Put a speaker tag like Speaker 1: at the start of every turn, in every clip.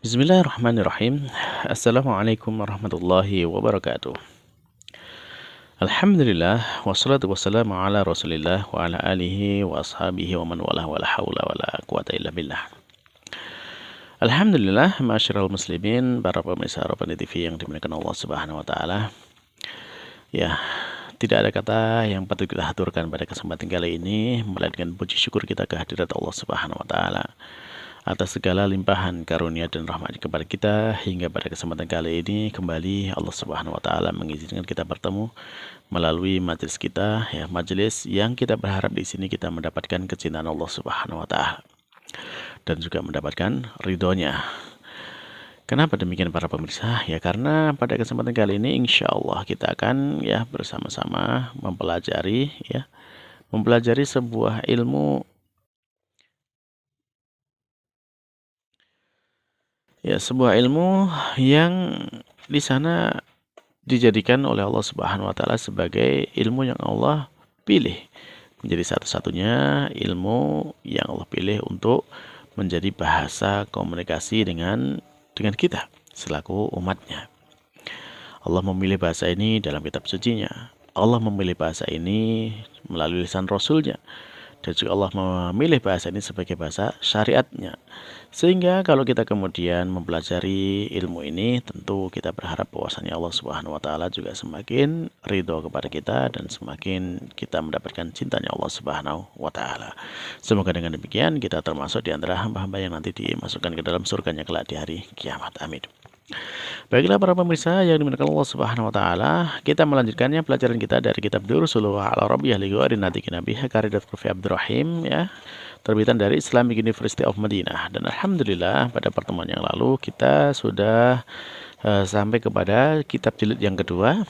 Speaker 1: Bismillahirrahmanirrahim. Assalamualaikum warahmatullahi wabarakatuh. Alhamdulillah, wassalatu wassalamu ala rasulillah wa ala alihi wa ashabihi wa man walah wa la hawla wa la quwata illa billah. Alhamdulillah, ma'asyiral muslimin, para pemirsa Robbani TV yang dimuliakan Allah Subhanahu wa taala. Ya, tidak ada kata yang patut kita haturkan pada kesempatan kali ini melainkan puji syukur kita kehadirat Allah Subhanahu wa taala atas segala limpahan karunia dan rahmat kepada kita, hingga pada kesempatan kali ini kembali Allah Subhanahu wa taala mengizinkan kita bertemu melalui majelis kita, ya, majelis yang kita berharap di sini kita mendapatkan kecintaan Allah Subhanahu wa taala dan juga mendapatkan ridhonya. Kenapa demikian para pemirsa? Ya karena pada kesempatan kali ini insya Allah kita akan bersama-sama mempelajari sebuah ilmu. Ya, sebuah ilmu yang di sana dijadikan oleh Allah Subhanahu wa taala sebagai ilmu yang Allah pilih. Menjadi satu-satunya ilmu yang Allah pilih untuk menjadi bahasa komunikasi dengan kita selaku umatnya. Allah memilih bahasa ini dalam kitab sucinya. Allah memilih bahasa ini melalui lisan Rasulnya. Dan juga Allah memilih bahasa ini sebagai bahasa syariatnya. Sehingga kalau kita kemudian mempelajari ilmu ini, tentu kita berharap bahwasanya Allah Subhanahu wa taala juga semakin ridho kepada kita dan semakin kita mendapatkan cintanya Allah Subhanahu wa taala. Semoga dengan demikian kita termasuk di antara hamba-hamba yang nanti dimasukkan ke dalam surganya kelak di hari kiamat. Amin. Baiklah para pemirsa yang dimuliakan Allah Subhanahu wa taala, kita melanjutkannya pelajaran kita dari kitab Durusul ala Rabbiyah li Ghairi Natiqin Nabiha karya Dr. Abdurrahim, ya, terbitan dari Islamic University of Madinah. Dan alhamdulillah pada pertemuan yang lalu kita sudah sampai kepada kitab jilid yang kedua,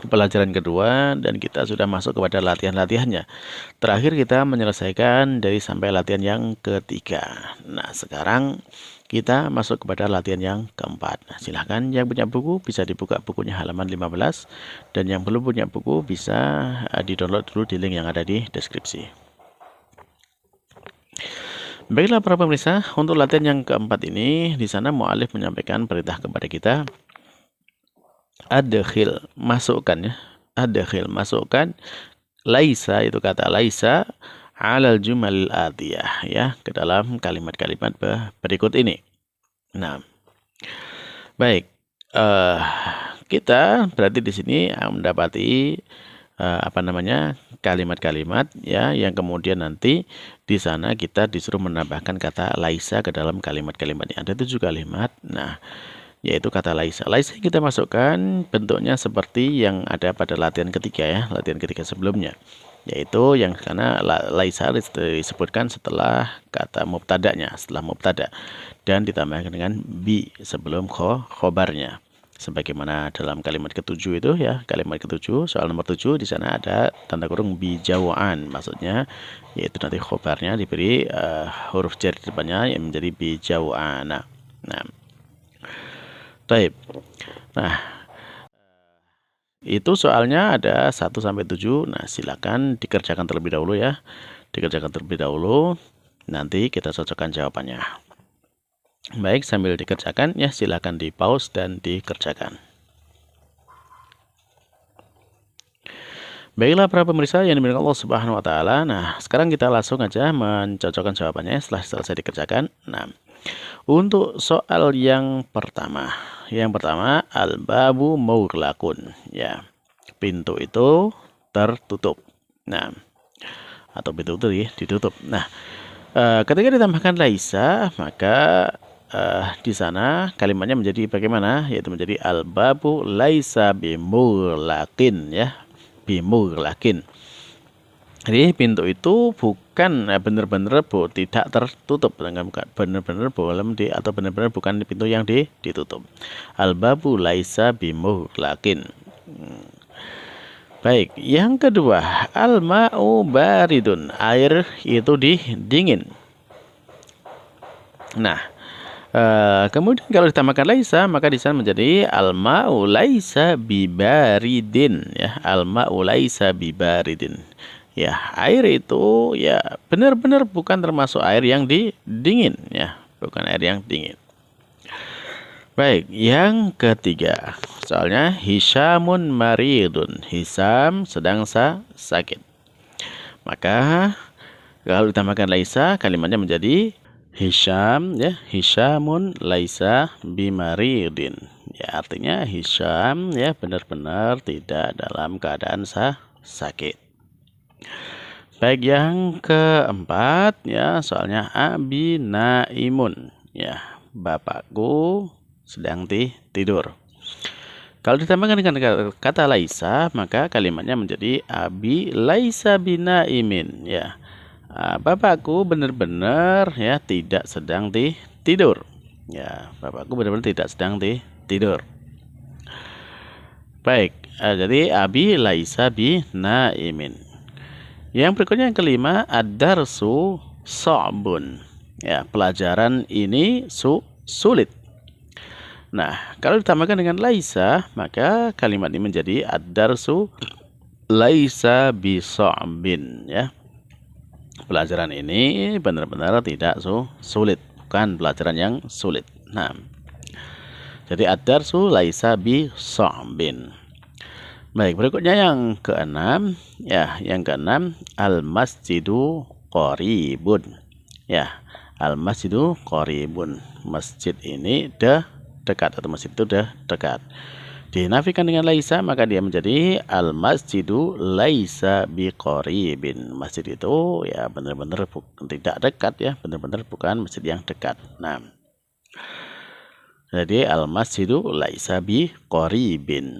Speaker 1: pelajaran kedua, dan kita sudah masuk kepada latihan-latihannya. Terakhir kita menyelesaikan dari sampai latihan yang ketiga. Nah, sekarang kita masuk kepada latihan yang keempat. Nah, silahkan yang punya buku bisa dibuka bukunya halaman 15, dan yang belum punya buku bisa di-download dulu di link yang ada di deskripsi. Baiklah para pemirsa, untuk latihan yang keempat ini di sana mu'alif menyampaikan perintah kepada kita. Adkhil, masukkan, ya. Adkhil, masukkan laisa, itu kata laisa, alal jumalil atiyah, ya, ke dalam kalimat-kalimat berikut ini. Nah, baik, kita berarti di sini mendapati kalimat-kalimat, ya, yang kemudian nanti di sana kita disuruh menambahkan kata laisa ke dalam kalimat-kalimat ini. Ada 7 kalimat. Nah, yaitu kata laisa. Laisa yang kita masukkan bentuknya seperti yang ada pada latihan ketiga, ya, latihan ketiga sebelumnya. Yaitu yang karena laisa disebutkan setelah kata mubtada'nya, setelah mubtada, dan ditambahkan dengan bi sebelum khobarnya. Sebagaimana dalam kalimat ketujuh itu, ya, kalimat ketujuh, soal nomor 7, di sana ada tanda kurung bi jawaan, maksudnya yaitu nanti khobarnya diberi huruf jar di depannya yang menjadi bi jawana. Nah, baik. Nah, itu soalnya ada 1 sampai 7. Nah, silakan dikerjakan terlebih dahulu, ya. Dikerjakan terlebih dahulu. Nanti kita cocokkan jawabannya. Baik, sambil dikerjakan, ya, silakan di-pause dan dikerjakan. Baiklah para pemirsa yang dimuliakan Allah Subhanahu wa taala. Nah, sekarang kita langsung aja mencocokkan jawabannya setelah selesai dikerjakan. Nah, untuk soal yang pertama, al-babu mughlaqun, ya, pintu itu tertutup. Nah, atau pintu itu ditutup. Nah, ketika ditambahkan laisa, maka di sana kalimatnya menjadi bagaimana? Yaitu menjadi al-babu laisa bimughlaqin, ya, bimughlaqin. Jadi pintu itu bukan benar-benar tidak tertutup, benar-benar boleh atau benar-benar bukan pintu yang ditutup. Al-babu laisa bimughlaqin. Baik, yang kedua, al-ma'u baridun, air itu dingin. Nah, kemudian kalau ditambahkan laisa, maka di sana menjadi al-ma'u laisa bibaridin, ya, al-ma'u laisa bibaridin. Ya, air itu, ya, benar-benar bukan termasuk air yang dingin, ya, bukan air yang dingin. Baik, yang ketiga. Soalnya Hisyamun maridun. Hisam sedang sakit. Maka kalau ditambahkan laisa, kalimatnya menjadi Hisyam, ya. Hisyamun laisa bimaridin. Ya, artinya Hisyam ya benar-benar tidak dalam keadaan sakit. Baik, yang keempat ya, soalnya abi naimun. Ya, bapakku sedang tidur. Kalau ditambahkan dengan kata laisa, maka kalimatnya menjadi abi laisa binaimin. Ya, bapakku benar-benar ya tidak sedang tidur. Ya, bapakku benar-benar tidak sedang tidur. Baik, jadi abi laisa binaimin. Yang berikutnya yang kelima, ad-darsu sa'bun. Ya, pelajaran ini sulit. Nah, kalau ditambahkan dengan laisa, maka kalimat ini menjadi ad-darsu laisa bisa'bin, ya. Pelajaran ini benar-benar tidak sulit, bukan pelajaran yang sulit. Nah, jadi ad-darsu laisa bisa'bin. Baik, berikutnya yang keenam, ya, yang keenam al-masjidu qaribun. Ya, al-masjidu qaribun. Masjid ini dekat, atau masjid itu dekat. Dinafikan dengan laisa, maka dia menjadi al-masjidu laisa biqaribin. Masjid itu ya benar-benar tidak dekat, ya, benar-benar bukan masjid yang dekat. Nah, jadi al-masjidu laisa biqaribin.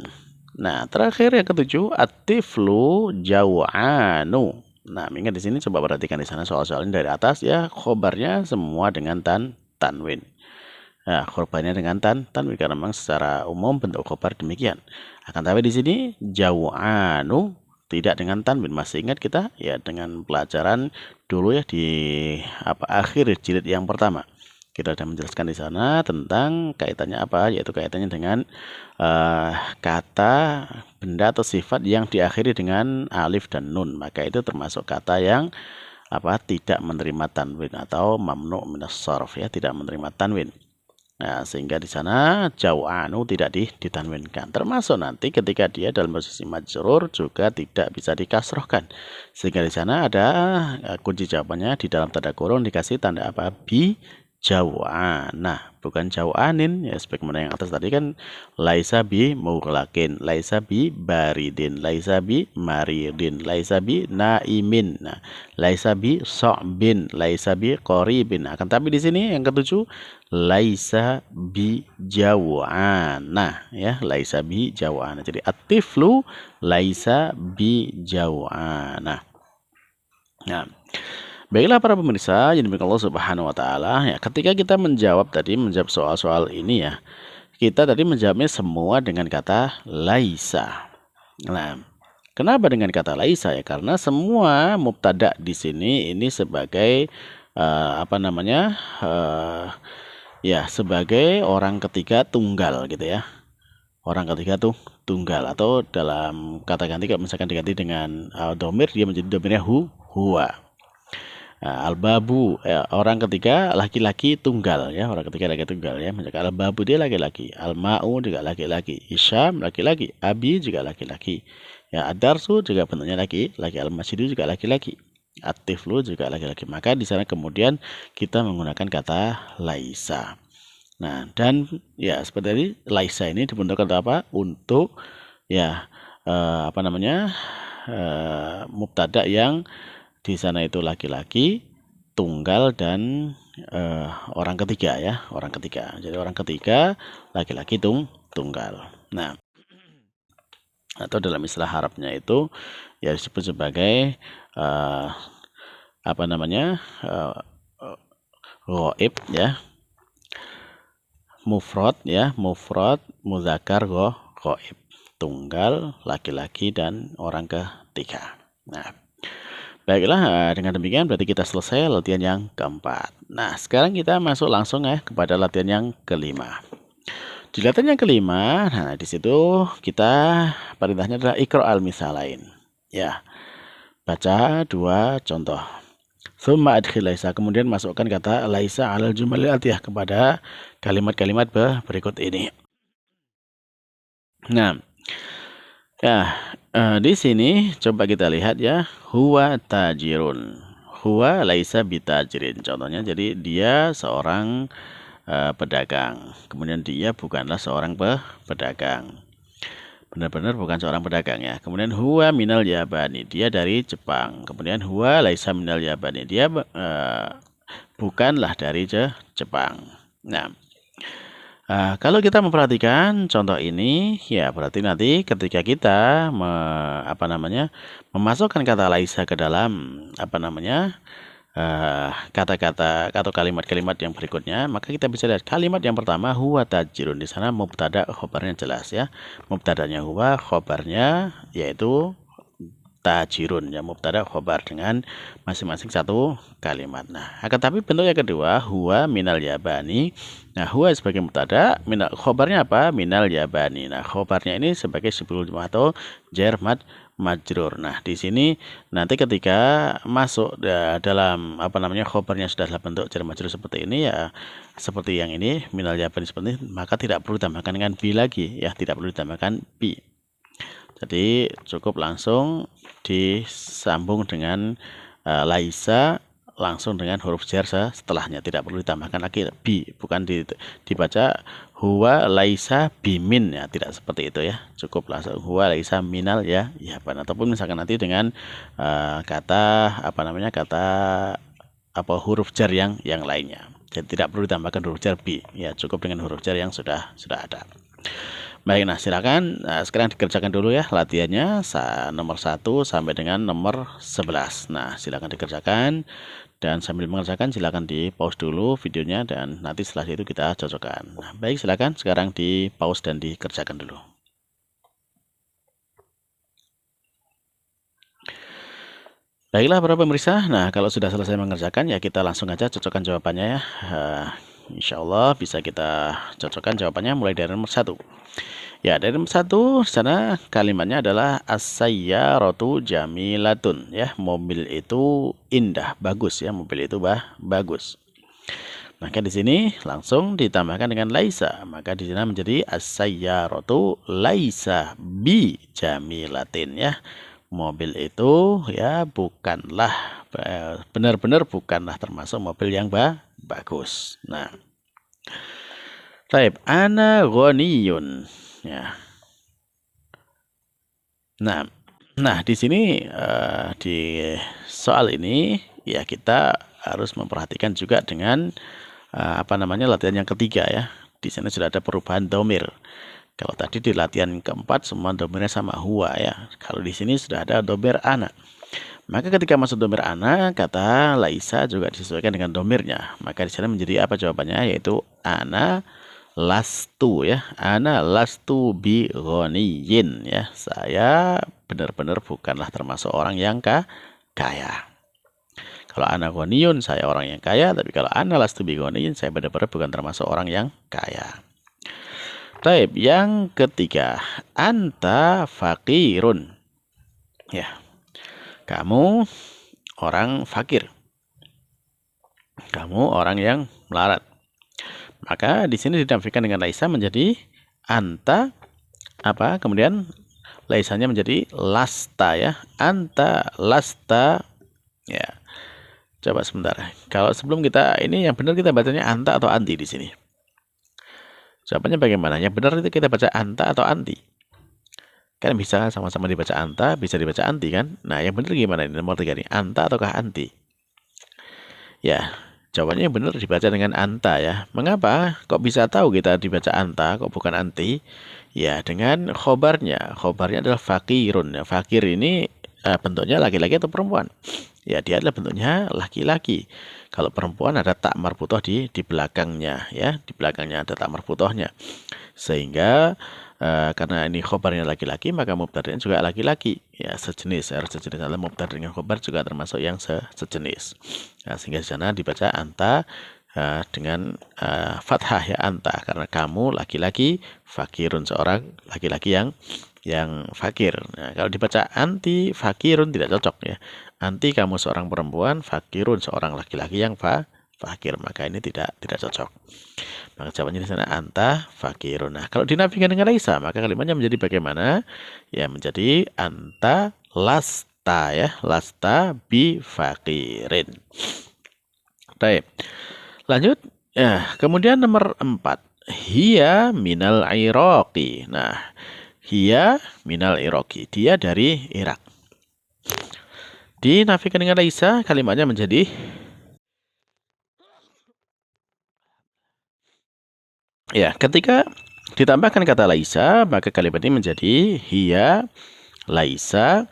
Speaker 1: Nah, terakhir yang ketujuh, at-tiflu jau'anu. Nah, ingat di sini, coba perhatikan di sana soal-soalnya dari atas, ya, khobarnya semua dengan tanwin. Nah, khobarnya dengan tanwin karena memang secara umum bentuk khobar demikian. Akan tapi di sini jau'anu tidak dengan tanwin. Masih ingat kita ya dengan pelajaran dulu ya di akhir jilid yang pertama. Kita sudah menjelaskan di sana tentang kaitannya apa, yaitu kaitannya dengan kata, benda atau sifat yang diakhiri dengan alif dan nun. Maka itu termasuk kata yang tidak menerima tanwin atau mamnu minas sharf, ya, tidak menerima tanwin. Nah, sehingga di sana jau'anu tidak ditanwinkan. Termasuk nanti ketika dia dalam posisi majrur juga tidak bisa dikasrohkan. Sehingga di sana ada kunci jawabannya di dalam tanda kurung dikasih tanda apa? Bi jau'ana, bukan jau'anin, ya, sebagaimana yang atas tadi kan laisa bi mughlaqin, laisa bi baridin, laisa bi maridin, laisa bi naimin, nah, laisa bi sa'bin, laisa bi qaribin. Akan tapi di sini yang ketujuh laisa bi jau'ana, ya, laisa bi jau'ana. Jadi at-tiflu laisa bi jau'ana. Nah, baiklah para pemirsa yang dimiliki Allah Subhanahu wa taala, ya, ketika kita menjawab soal-soal ini, ya, kita tadi menjawabnya semua dengan kata laisa. Nah, kenapa dengan kata laisa, ya? Karena semua mubtada di sini ini sebagai ya, sebagai orang ketiga tunggal gitu, ya. Orang ketiga tunggal, atau dalam kata ganti kalau misalkan diganti dengan domir, dia menjadi domirnya huwa. Nah, al-babu, ya, orang ketiga laki-laki tunggal, ya, orang ketiga laki tunggal, ya. Misalkan al-babu dia laki-laki, al-ma'u juga laki-laki, Hisyam laki-laki, abi juga laki-laki, ya, ad-darsu juga bentuknya laki-laki, al-masjidu juga laki-laki, at-tiflu juga laki-laki. Maka di sana kemudian kita menggunakan kata laisa. Nah, dan ya seperti tadi, laisa ini dibentukkan untuk apa? Untuk ya mubtada yang di sana itu laki-laki tunggal dan orang ketiga, ya, orang ketiga. Jadi orang ketiga laki-laki tunggal. Nah, atau dalam istilah Arabnya itu ya disebut sebagai ghaib, ya, mufrad, ya, mufrad muzakkar ghaib, tunggal laki-laki dan orang ketiga. Nah, baiklah, dengan demikian berarti kita selesai latihan yang keempat. Nah, sekarang kita masuk langsung ya kepada latihan yang kelima. Di latihan yang kelima, nah di situ kita perintahnya adalah iqra al misalain. Ya, baca dua contoh. Tsumma adkhil laisa, kemudian masukkan kata laisa alal jumalil atiyah kepada kalimat-kalimat berikut ini. Nah, ya, di sini coba kita lihat ya, huwa tajirun. Huwa laisa bitajirin. Contohnya jadi dia seorang pedagang. Kemudian dia bukanlah seorang pedagang. Benar-benar bukan seorang pedagang ya. Kemudian huwa minal Yabani, dia dari Jepang. Kemudian huwa laisa minal Yabani, dia bukanlah dari Jepang. Nah, kalau kita memperhatikan contoh ini, ya berarti nanti ketika kita memasukkan kata laisa ke dalam kata-kata atau kalimat-kalimat yang berikutnya, maka kita bisa lihat kalimat yang pertama huwa tajirun. Di sana mubtada khobarnya jelas ya. Mubtadanya huwa, khobarnya yaitu tajirun ya, mubtada khobar dengan masing-masing satu kalimat. Nah, akan tapi bentuk yang kedua huwa minal Yabani. Nah, huwa sebagai mubtada, minal khobarnya apa? Minal Yabani. Nah, khobarnya ini sebagai siful jumlah atau jar majrur. Nah, di sini nanti ketika masuk dalam khobarnya sudah dalam bentuk jar majrur seperti ini ya, seperti yang ini minal Yabani seperti ini, maka tidak perlu ditambahkan dengan bi lagi ya, tidak perlu ditambahkan bi. Jadi cukup langsung disambung dengan laisa, langsung dengan huruf jar setelahnya, tidak perlu ditambahkan lagi bi, bukan dibaca huwa laisa bimin ya, tidak seperti itu ya, cukup langsung huwa laisa minal ya ataupun misalkan nanti dengan kata huruf jar yang lainnya. Jadi tidak perlu ditambahkan huruf jar bi ya, cukup dengan huruf jar yang sudah ada. Baik, nah silakan sekarang dikerjakan dulu ya latihannya nomor 1 sampai dengan nomor 11. Nah, silakan dikerjakan dan sambil mengerjakan silakan di pause dulu videonya dan nanti setelah itu kita cocokkan. Nah, baik, silakan sekarang di pause dan dikerjakan dulu. Baiklah para pemirsa, nah kalau sudah selesai mengerjakan ya kita langsung aja cocokkan jawabannya ya. Insya Allah bisa kita cocokkan jawabannya mulai dari nomor 1. Ya, dari nomor 1 sana kalimatnya adalah as-sayyaratu jamilatun ya, mobil itu indah, bagus ya, mobil itu bagus. Maka di sini langsung ditambahkan dengan laisa, maka di sini menjadi as-sayyaratu laisa bi jamilatin ya. Mobil itu ya bukanlah benar-benar bukanlah termasuk mobil yang bagus. Nah, taib ana ghaniyun ya. Nah di sini di soal ini ya kita harus memperhatikan juga dengan latihan yang ketiga ya. Di sana sudah ada perubahan domir. Kalau tadi di latihan keempat semua domirnya sama huwa ya. Kalau di sini sudah ada domir ana. Maka ketika masuk domir ana, kata laisa juga disesuaikan dengan domirnya. Maka di sana menjadi apa jawabannya? Yaitu ana lastu ya, ana lastu bi ghaniyin ya, saya benar-benar bukanlah termasuk orang yang kaya. Kalau ana ghaniyun, saya orang yang kaya, tapi kalau ana lastu bi ghaniyin, saya benar-benar bukan termasuk orang yang kaya. Taib, yang ketiga, anta fakirun ya, kamu orang fakir, kamu orang yang melarat. Maka di sini dinafikan dengan laisa menjadi anta kemudian laisanya menjadi lasta ya, anta lasta ya. Coba sebentar. Kalau sebelum kita ini yang benar kita bacanya anta atau anti di sini. Jawabannya bagaimana? Yang benar itu kita baca anta atau anti. Kan bisa sama-sama dibaca anta, bisa dibaca anti kan? Nah, yang benar gimana ini nomor 3 nih? Anta ataukah anti? Ya, jawabannya yang benar dibaca dengan anta ya. Mengapa? Kok bisa tahu kita dibaca anta, kok bukan anti? Ya, dengan khobarnya. Khobarnya adalah fakirun. Ya, fakir ini bentuknya laki-laki atau perempuan? Ya, dia adalah bentuknya laki-laki. Kalau perempuan ada tak marbutoh di belakangnya ya. Di belakangnya ada tak marbutohnya. Sehingga karena ini khobarnya laki-laki, maka mubtada'nya juga laki-laki ya, sejenis, harus sejenis. Dalam mubtada dengan khobar juga termasuk yang sejenis. Nah, sehingga di sana dibaca anta dengan fathah ya, anta, karena kamu laki-laki, fakirun seorang laki-laki yang yang fakir. Nah, kalau dibaca anti fakirun tidak cocok ya. Anti kamu seorang perempuan, fakirun seorang laki-laki yang fakir, maka ini tidak cocok. Maka jawabannya di sana anta fakirun. Nah, kalau dinafikan dengan laisa, maka kalimatnya menjadi bagaimana? Ya, menjadi anta lasta ya, lasta bi fakirin. Baik. Lanjut. Ya, kemudian nomor 4. Hiya minal Iraqi. Nah, hiya minal Iraqi. Dia dari Irak. Dinafikan dengan laisa, kalimatnya menjadi ya, ketika ditambahkan kata laisa, maka kalimat ini menjadi hiya laisa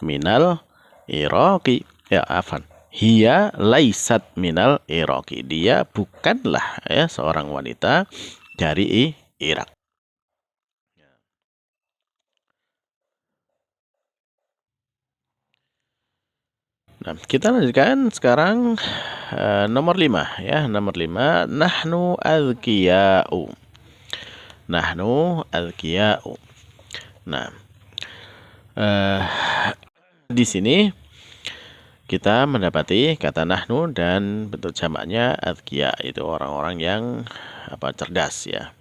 Speaker 1: minal Iraqi. Ya, afan. Hiya laisat minal Iraqi. Dia bukanlah ya seorang wanita dari Irak. Nah, kita lanjutkan sekarang nomor 5 ya. Nomor 5, nahnu azkiya'u. Nahnu azkiya'u. Nah, di sini kita mendapati kata nahnu dan bentuk jamaknya azkiya, itu orang-orang yang cerdas ya.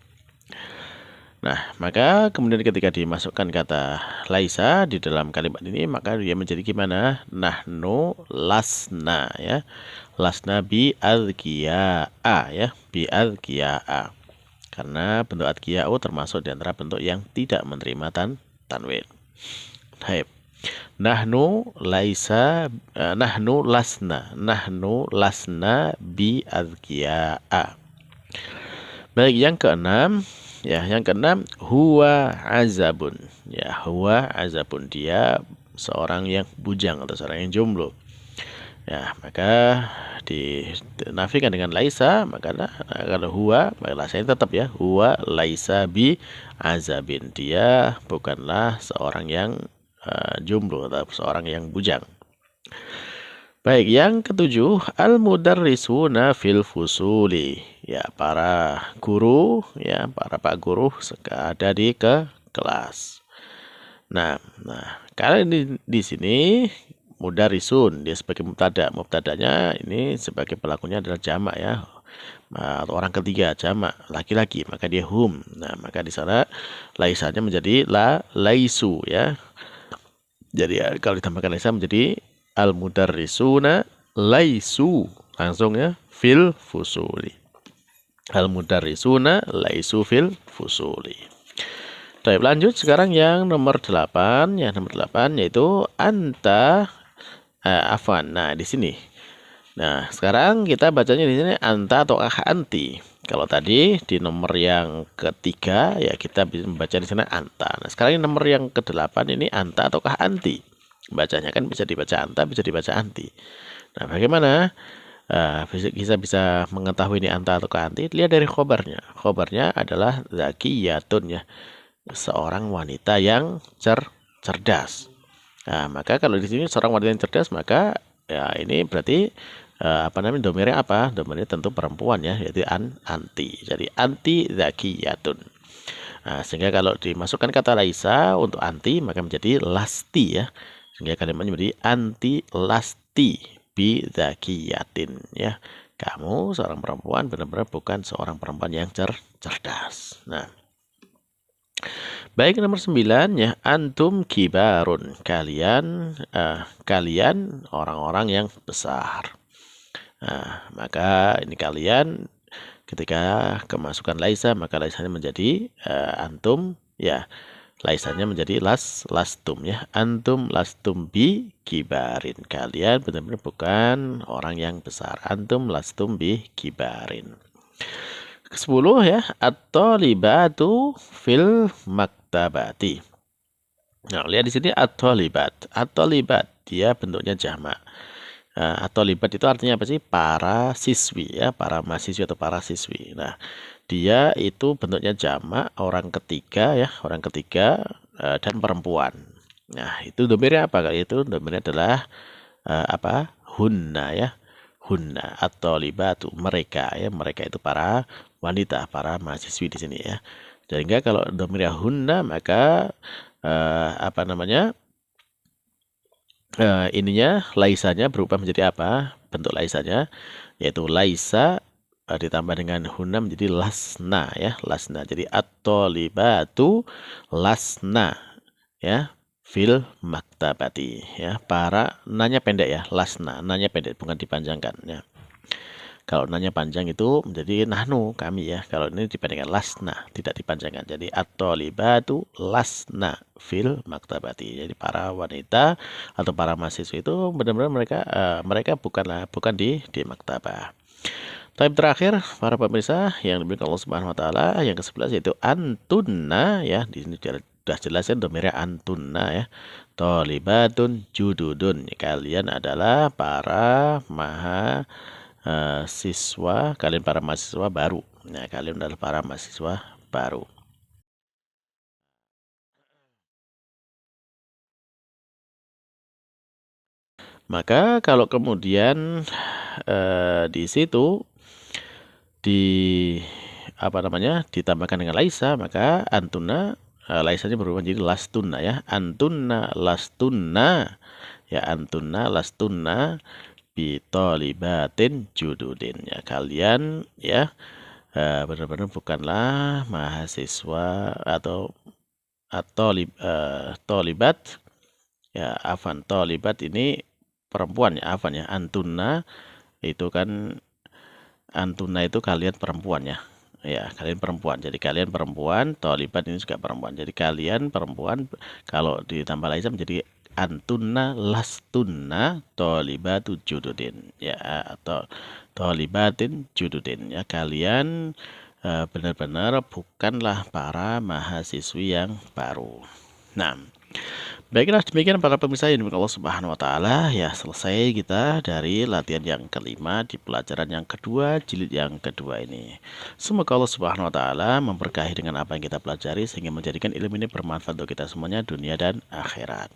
Speaker 1: Nah, maka kemudian ketika dimasukkan kata laisa di dalam kalimat ini, maka dia menjadi gimana? Nahnu lasna ya. Lasna bi azkiya'a ya, bi azkiya'a. Karena bentuk azkiya'u termasuk di antara bentuk yang tidak menerima tanwin. Baik. Nahnu laisa nahnu lasna bi azkiya'a. Baik, yang keenam ya, huwa azabun. Ya, huwa azabun, dia seorang yang bujang atau seorang yang jomblo. Ya, maka dinafikan dengan laisa, maka kalau huwa, maka laisanya tetap ya, huwa laisa bi azabin. Dia bukanlah seorang yang jomblo atau seorang yang bujang. Baik, yang ketujuh, al-mudarrisuna fil fusuli. Ya, para guru, ya, para pak guru ada di kelas. Nah, kalau di sini mudarrisun, dia sebagai mubtada. Mubtadanya ini sebagai pelakunya adalah jamak ya. Atau orang ketiga, jamak, laki-laki, maka dia hum. Nah, maka di sana laisanya menjadi laisu ya. Jadi kalau ditambahkan laisa menjadi al-mudarrisuna laisu, langsung ya, fil fusuli. Al-mudarrisuna laisu fil fusuli. Baik, lanjut sekarang yang nomor 8. Yang nomor 8 yaitu anta afwan. Nah, di sini. Nah, sekarang kita bacanya di sini anta atau anti. Kalau tadi di nomor yang ketiga ya kita bisa membaca di sana anta. Nah, sekarang ini nomor yang ke-8 ini anta ataukah anti. Bacanya kan bisa dibaca anta, bisa dibaca anti. Nah, bagaimana kita bisa mengetahui ini anta ataukah anti? Lihat dari khobarnya. Khobarnya adalah zakiyatun ya. Seorang wanita yang cerdas. Nah, maka kalau di sini seorang wanita yang cerdas, maka ya ini berarti domirnya apa? Domirnya tentu perempuan ya, yaitu anti. Jadi anti zakiyatun. Nah, sehingga kalau dimasukkan kata laisa untuk anti, maka menjadi lasti ya. Sehingga kalimatnya menjadi anti lasti bi zakiyatin ya. Kamu seorang perempuan benar-benar bukan seorang perempuan yang cerdas. Nah, baik, nomor 9 ya, antum kibarun. Kalian orang-orang yang besar. Nah, maka ini kalian ketika kemasukan laisa, maka laisanya menjadi antum ya. Laisanya menjadi lastum ya. Antum lastum bi kibarin. Kalian benar-benar bukan orang yang besar. Antum lastum bi kibarin. Ke-10 ya, at-thalibatu fil maktabati. Nah, lihat di sini at-thalibat. At-thalibat dia bentuknya jamak. At-thalibat itu artinya apa sih? Para siswi ya, para mahasiswi atau para siswi. Nah, dia itu bentuknya jamak, orang ketiga ya, orang ketiga dan perempuan. Nah, itu domirnya apa? Itu domirnya adalah hunna ya. Hunna atau libatu, mereka ya, mereka itu para wanita, para mahasiswi di sini ya. Sehingga kalau domirnya hunna, maka apa namanya, ininya laisanya berubah menjadi apa? Bentuk laisanya yaitu laisa ditambah dengan huna menjadi lasna ya, lasna. Jadi at-thalibatu lasna ya fil maktabati ya. Para nanya pendek ya, lasna, nanya pendek bukan dipanjangkan ya. Kalau nanya panjang itu menjadi nahnu kami ya. Kalau ini dipendekkan lasna, tidak dipanjangkan. Jadi at-thalibatu lasna fil maktabati. Jadi para wanita atau para mahasiswa itu benar-benar mereka bukan di maktabah. Tapi terakhir para pemirsa yang diberikan Allah Subhanahu wa taala yang ke-11 yaitu antunna ya. Di sini sudah jelas ya domirnya antunna ya. Thalibatun jududun. Kalian adalah para siswa, kalian para mahasiswa baru. Nah, kalian adalah para mahasiswa baru. Maka kalau kemudian di situ di apa namanya ditambahkan dengan laisa, maka antuna laisanya berubah menjadi lastunna ya. Antunna lastunna ya, antunna lastunna bitolibatin jududin ya, kalian ya benar-benar bukanlah mahasiswa atau tolibat ya, afan tolibat ini perempuan ya, afan ya, antuna itu kalian perempuan ya. Ya, kalian perempuan. Jadi kalian perempuan, tolibat ini juga perempuan. Jadi kalian perempuan kalau ditambah laisa menjadi antunna lastunna tolibatu jududin ya, atau tolibatin jududin ya. Kalian benar-benar bukanlah para mahasiswi yang baru. Nah, baiklah demikian para pemirsa yang dimiliki Allah Subhanahu wa taala ya, selesai kita dari latihan yang kelima di pelajaran yang kedua jilid yang kedua ini. Semoga Allah Subhanahu wa taala memberkahi dengan apa yang kita pelajari sehingga menjadikan ilmu ini bermanfaat untuk kita semuanya dunia dan akhirat.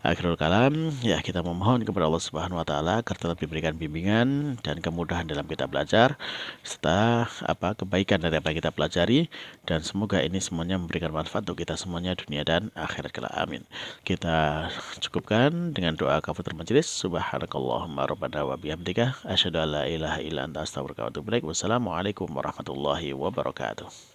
Speaker 1: Akhirul kalam ya, kita memohon kepada Allah Subhanahu wa taala agar tetap diberikan bimbingan dan kemudahan dalam kita belajar serta kebaikan dari apa yang kita pelajari, dan semoga ini semuanya memberikan manfaat untuk kita semuanya dunia dan akhirat kelak. Amin. Kita cukupkan dengan doa kafaratul majelis. Subhanakallahumma rabbana wa bihamdika asyhadu an la ilaha illa anta astaghfiruka wa atubu ilaik. Wassalamualaikum warahmatullahi wabarakatuh.